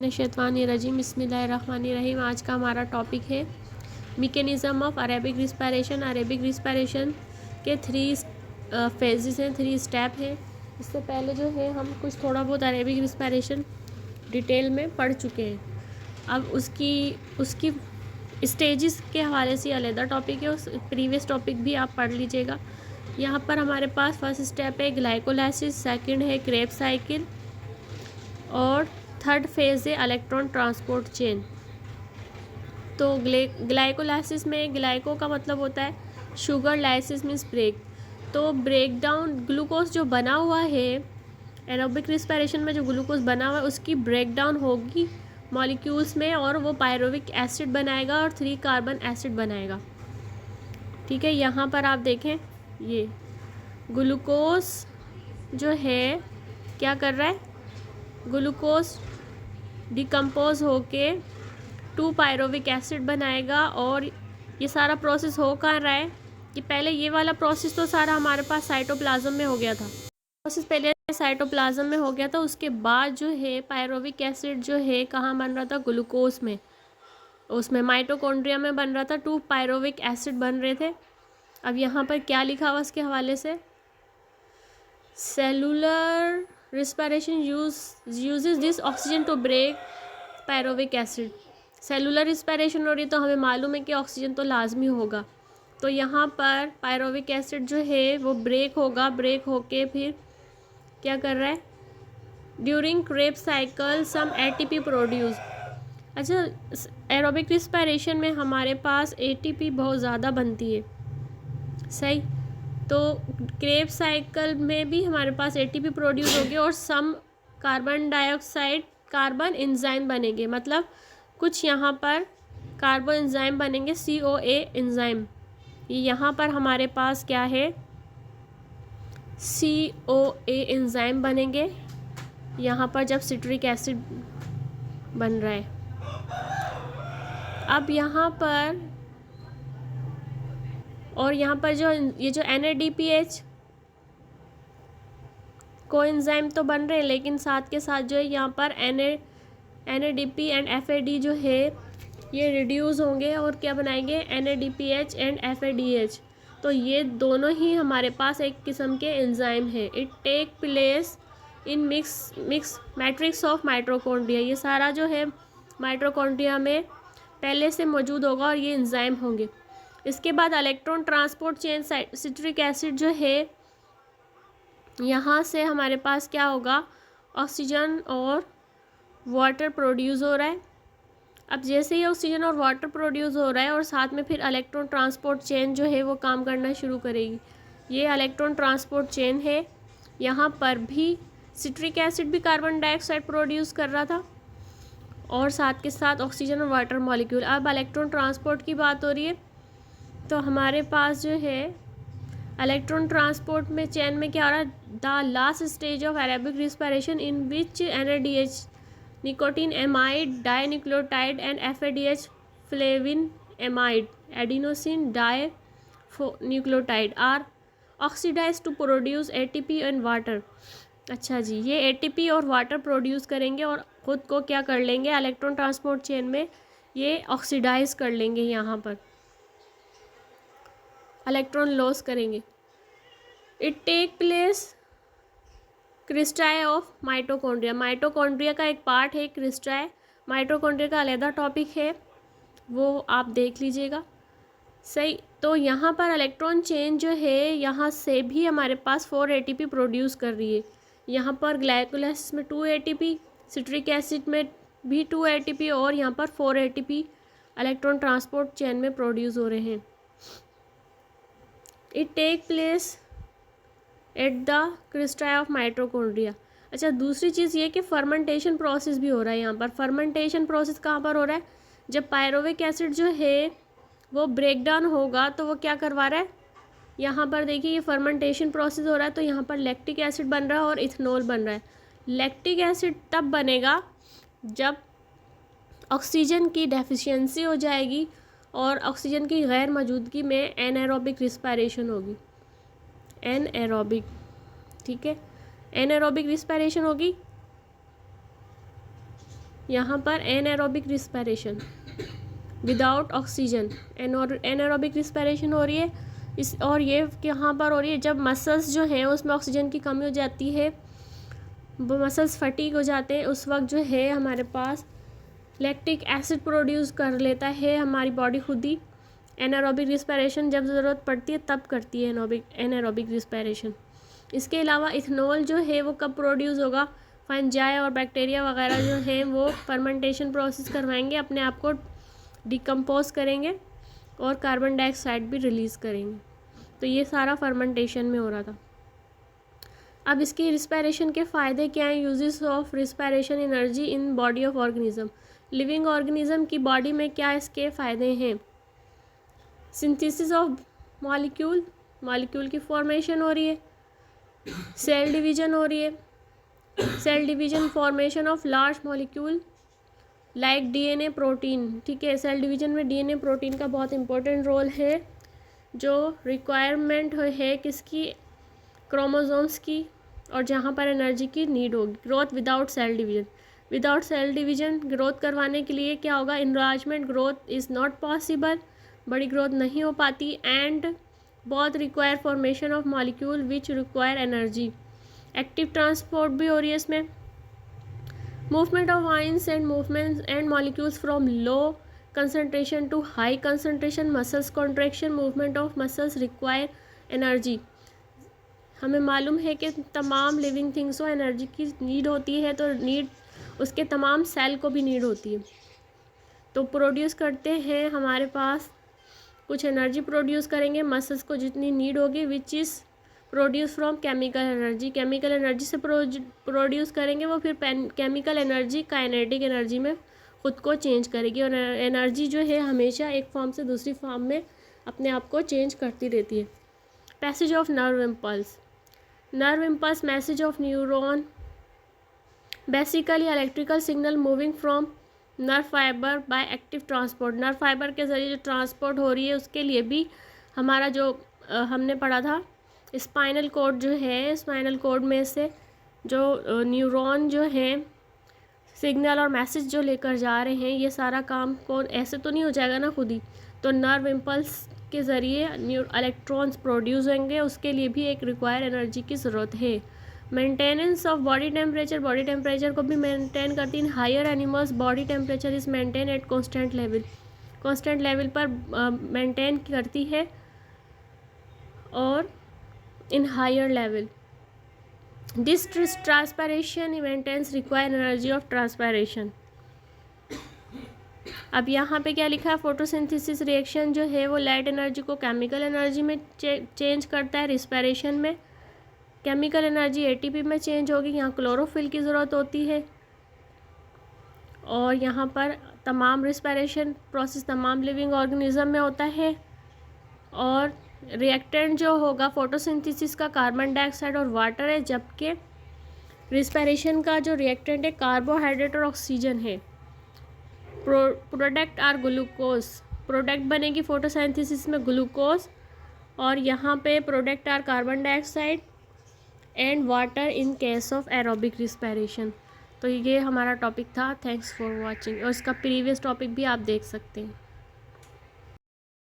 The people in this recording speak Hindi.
शैतानिर्रजीम बिस्मिल्लाहिर्रहमानिर्रहीम। आज का हमारा टॉपिक है mechanism of Arabic respiration. Arabic respiration के थ्री फेजेस हैं, थ्री स्टेप हैं। इससे पहले जो है हम कुछ थोड़ा बहुत अरेबिक रिस्पायरेशन डिटेल में पढ़ चुके हैं। अब उसकी स्टेजेस के हवाले से अलग टॉपिक है, उस प्रीवियस टॉपिक भी आप पढ़ लीजिएगा। यहाँ पर हमारे पास फर्स्ट स्टेप है ग्लाइकोलाइसिस, सेकंड है क्रेब साइकिल और थर्ड फेज़ है इलेक्ट्रॉन ट्रांसपोर्ट चेन। तो ग्लाइकोलाइसिस में ग्लाइको का मतलब होता है शुगर, लाइसिस मीन्स ब्रेक। तो ब्रेक डाउन ग्लूकोज जो बना हुआ है एरोबिक रिस्पायरेशन में, जो ग्लूकोज बना हुआ है उसकी ब्रेक डाउन होगी मॉलिक्यूल्स में और वो पायरोविक एसिड बनाएगा और 3 कार्बन एसिड बनाएगा। ठीक है, यहाँ पर आप देखें ये ग्लूकोज जो है क्या कर रहा है, ग्लूकोज डिकम्पोज होके 2 पायरोविक एसिड बनाएगा। और ये सारा प्रोसेस हो कहाँ रहा है कि पहले ये वाला प्रोसेस तो सारा हमारे पास साइटोप्लाज्म में हो गया था, प्रोसेस पहले साइटोप्लाज्म में हो गया था। उसके बाद जो है पायरोविक एसिड जो है कहाँ बन रहा था, ग्लूकोज में, उसमें माइटोकॉन्ड्रिया में बन रहा था, 2 पायरोविक एसिड बन रहे थे। अब यहाँ पर क्या लिखा हुआ इसके हवाले से, cellular respiration uses this oxygen to break pyruvic acid. Cellular respiration हो रही तो हमें मालूम है कि ऑक्सीजन तो लाजमी होगा। तो यहाँ पर पायरोविक एसिड जो है वो ब्रेक होगा, ब्रेक होके फिर क्या कर रहा है, ड्यूरिंग क्रेब साइकिल सम एटीपी प्रोड्यूस। अच्छा, एरोबिक रिस्पायरेशन में हमारे पास एटीपी बहुत ज़्यादा बनती है, सही। तो क्रेब साइकिल में भी हमारे पास एटीपी प्रोड्यूस होगी और सम कार्बन डाइऑक्साइड कार्बन एंजाइम बनेंगे, मतलब कुछ यहाँ पर कार्बन एंजाइम बनेंगे, COA एंजाइम। यहाँ पर हमारे पास क्या है, COA एंजाइम बनेंगे यहाँ पर जब सिट्रिक एसिड बन रहा है। अब यहाँ पर और यहाँ पर जो ये जो NADPH कोएंजाइम तो बन रहे हैं, लेकिन साथ के साथ जो है यहाँ पर NADP एंड FAD जो है ये रिड्यूस होंगे और क्या बनाएंगे, NADPH एंड FADH। तो ये दोनों ही हमारे पास एक किस्म के एंजाइम है। It take place in mix matrix of mitochondria. ये सारा जो है माइटोकॉन्ड्रिया में पहले से मौजूद होगा और ये एंजाइम होंगे। इसके बाद electron transport chain, citric acid जो है यहाँ से हमारे पास क्या होगा, ऑक्सीजन और वाटर प्रोड्यूस हो रहा है। अब जैसे ही ऑक्सीजन और वाटर प्रोड्यूस हो रहा है और साथ में फिर इलेक्ट्रॉन ट्रांसपोर्ट चेन जो है वो काम करना शुरू करेगी। ये इलेक्ट्रॉन ट्रांसपोर्ट चेन है। यहाँ पर भी सिट्रिक एसिड भी कार्बन डाइऑक्साइड प्रोड्यूस कर रहा था और साथ के साथ ऑक्सीजन और वाटर मॉलिक्यूल। अब इलेक्ट्रॉन ट्रांसपोर्ट की बात हो रही है तो हमारे पास जो है इलेक्ट्रॉन ट्रांसपोर्ट में चेन में क्या हो रहा है, the last stage of aerobic respiration in which NADH nicotine amide dinucleotide and FADH flavin amide adenosine dinucleotide are oxidise to produce ATP and water. अच्छा जी, ये ATP और वाटर प्रोड्यूस करेंगे और ख़ुद को क्या कर लेंगे, इलेक्ट्रॉन ट्रांसपोर्ट चेन में ये ऑक्सीडाइज कर लेंगे, यहाँ पर इलेक्ट्रॉन लॉस करेंगे। It take place cristae of mitochondria. Mitochondria का एक पार्ट है क्रिस्टाई, माइटोकॉन्ड्रिया का अलग टॉपिक है, वो आप देख लीजिएगा, सही। तो यहाँ पर इलेक्ट्रॉन चेन जो है यहाँ से भी हमारे पास 4 ATP प्रोड्यूस कर रही है। यहाँ पर ग्लाइकोलाइसिस में 2 ATP, सिट्रिक एसिड में भी 2 ATP और यहाँ पर 4 ATP इलेक्ट्रॉन ट्रांसपोर्ट चेन में प्रोड्यूस हो रहे हैं। It take place at the cristae of mitochondria. अच्छा, दूसरी चीज़ ये कि फर्मेंटेशन प्रोसेस भी हो रहा है यहाँ पर। फर्मेंटेशन प्रोसेस कहाँ पर हो रहा है, जब पायरोविक एसिड जो है वो ब्रेक डाउन होगा तो वो क्या करवा रहा है, यहाँ पर देखिए ये फर्मेंटेशन प्रोसेस हो रहा है। तो यहाँ पर लैक्टिक एसिड बन रहा है और इथेनॉल बन रहा है। लैक्टिक एसिड तब बनेगा जब ऑक्सीजन की डेफिशिएंसी हो जाएगी और ऑक्सीजन की गैर मौजूदगी में एनाएरोबिक रिस्पायरेशन होगी, एनाएरोबिक, ठीक है, एनाएरोबिक रिस्पायरेशन होगी। यहाँ पर anaerobic respiration without oxygen, anaerobic respiration हो रही है और ये यहाँ पर हो रही है जब मसल्स जो हैं उसमें ऑक्सीजन की कमी हो जाती है, वो मसल्स फटीग हो जाते हैं, उस वक्त जो है हमारे पास लैक्टिक एसिड प्रोड्यूस कर लेता है हमारी बॉडी खुद ही। एनारोबिक रिस्पायरेशन जब ज़रूरत पड़ती है तब करती है एनारोबिक रिस्पायरेशन। इसके अलावा इथेनॉल जो है वो कब प्रोड्यूस होगा, फंजाई और बैक्टीरिया वगैरह जो हैं वो फर्मेंटेशन प्रोसेस करवाएंगे, अपने आप को डिकम्पोज करेंगे और कार्बन डाइऑक्साइड भी रिलीज़ करेंगे। तो ये सारा फर्मेंटेशन में हो रहा था। अब इसकी रिस्पायरेशन के फ़ायदे क्या हैं? Uses of respiration energy in body of organism, living organism की बॉडी में क्या इसके फ़ायदे हैं? सिंथेसिस ऑफ मॉलिक्यूल, मॉलिक्यूल की फॉर्मेशन हो रही है, सेल डिवीजन हो रही है, cell division formation of large molecule like DNA protein. ठीक है, सेल डिवीजन में डीएनए प्रोटीन का बहुत इंपॉर्टेंट रोल है, जो रिक्वायरमेंट है किसकी, क्रोमोसोम्स की, और जहाँ पर एनर्जी की नीड होगी। Growth without cell division, without cell division growth करवाने के लिए क्या होगा, enlargement growth is not possible, बड़ी ग्रोथ नहीं हो पाती। एंड बहुत require formation of molecule which require energy. Active transport भी हो रही है इसमें। Movement of ions and movement and molecules from low concentration to high concentration, muscles contraction, movement of muscles require energy. हमें मालूम है कि तमाम लिविंग थिंग्स को एनर्जी की नीड होती है, तो नीड उसके तमाम सेल को भी नीड होती है, तो प्रोड्यूस करते हैं हमारे पास कुछ एनर्जी प्रोड्यूस करेंगे मसल्स को जितनी नीड होगी, which is produce from chemical energy. Chemical energy से प्रोड्यूस करेंगे, वो फिर केमिकल एनर्जी काइनेटिक एनर्जी में ख़ुद को चेंज करेगी। और एनर्जी जो है हमेशा एक फॉर्म से दूसरी फॉर्म में अपने आप को चेंज करती रहती है। Passage of nerve impulse, nerve impulse message of neuron, basically electrical signal moving from nerve fibre by active transport. Nerve fibre के ज़रिए जो ट्रांसपोर्ट हो रही है उसके लिए भी हमारा जो हमने पढ़ा था स्पाइनल कोड जो है, स्पाइनल कोड में से जो न्यूरॉन जो हैं सिग्नल और मैसेज जो लेकर जा रहे हैं, ये सारा काम कौन, ऐसे तो नहीं हो जाएगा ना खुद ही, तो नर्व इम्पल्स के ज़रिए इलेक्ट्रॉन्स प्रोड्यूस होंगे, उसके लिए भी एक रिक्वायर एनर्जी की ज़रूरत है। Maintenance of body temperature, body temperature को भी मेंटेन करती है। Higher animals body temperature is maintain at constant level, constant level पर मेंटेन करती है, और in higher level this transpiration maintains require energy of transpiration. अब यहाँ पे क्या लिखा है, फोटोसिंथेसिस रिएक्शन जो है वो लाइट एनर्जी को केमिकल एनर्जी में चेंज करता है। रिस्पायरेशन में केमिकल एनर्जी एटीपी में चेंज होगी, यहाँ क्लोरोफिल की ज़रूरत होती है। और यहाँ पर तमाम रिस्पायरेशन प्रोसेस तमाम लिविंग ऑर्गेनिज्म में होता है, और रिएक्टेंट जो होगा फोटोसिंथेसिस का कार्बन डाइऑक्साइड और वाटर है, जबकि रिस्पायरेशन का जो रिएक्टेंट है कार्बोहाइड्रेट और ऑक्सीजन है। प्रोडक्ट आर ग्लूकोज, प्रोडक्ट बनेगी फोटोसिंथेसिस में ग्लूकोज, और यहाँ पे product are carbon dioxide and water in case of aerobic respiration. तो ये हमारा टॉपिक था। थैंक्स फॉर वॉचिंग, और इसका प्रीवियस टॉपिक भी आप देख सकते हैं।